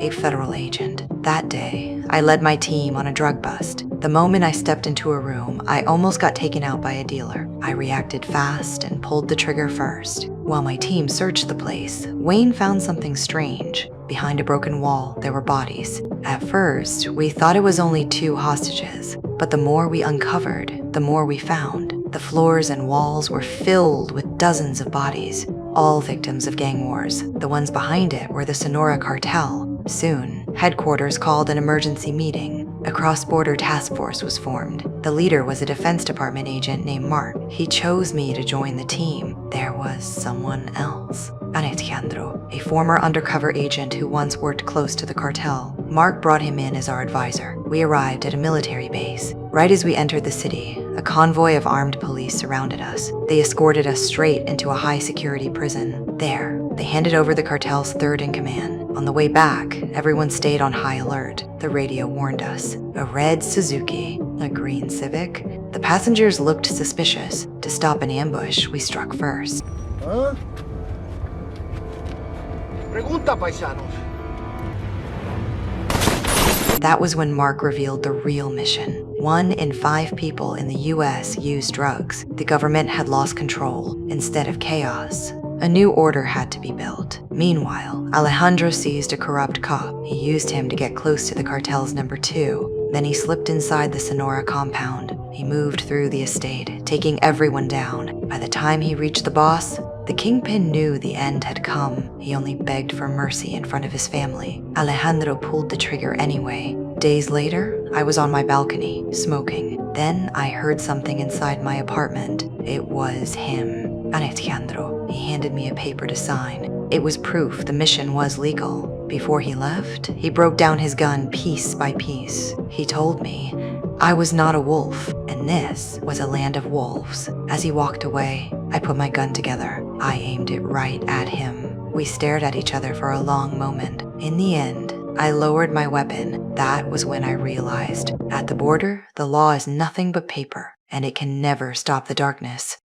a federal agent. That day, I led my team on a drug bust. The moment I stepped into a room, I almost got taken out by a dealer. I reacted fast and pulled the trigger first. While my team searched the place, Wayne found something strange. Behind a broken wall, there were bodies. At first, we thought it was only 2 hostages, but the more we uncovered, the more we found. The floors and walls were filled with dozens of bodies, all victims of gang wars. The ones behind it were the Sonora cartel. Soon, headquarters called an emergency meeting. A cross-border task force was formed. The leader was a Defense Department agent named Mark. He chose me to join the team. There was someone else. Alejandro, a former undercover agent who once worked close to the cartel. Mark brought him in as our advisor. We arrived at a military base. Right as we entered the city, a convoy of armed police surrounded us. They escorted us straight into a high-security prison. There, they handed over the cartel's third-in-command. On the way back, everyone stayed on high alert. The radio warned us. A red Suzuki, a green Civic. The passengers looked suspicious. To stop an ambush, we struck first. Huh? Pregunta, paisanos. That was when Mark revealed the real mission. 1 in 5 people in the US use drugs. The government had lost control instead of chaos. A new order had to be built. Meanwhile, Alejandro seized a corrupt cop. He used him to get close to the cartel's number 2. Then he slipped inside the Sonora compound. He moved through the estate, taking everyone down. By the time he reached the boss, the kingpin knew the end had come. He only begged for mercy in front of his family. Alejandro pulled the trigger anyway. Days later, I was on my balcony, smoking. Then I heard something inside my apartment. It was him, Alejandro. He handed me a paper to sign. It was proof the mission was legal. Before he left, he broke down his gun piece by piece. He told me I was not a wolf, and this was a land of wolves. As he walked away, I put my gun together. I aimed it right at him. We stared at each other for a long moment. In the end, I lowered my weapon. That was when I realized, at the border, the law is nothing but paper, and it can never stop the darkness.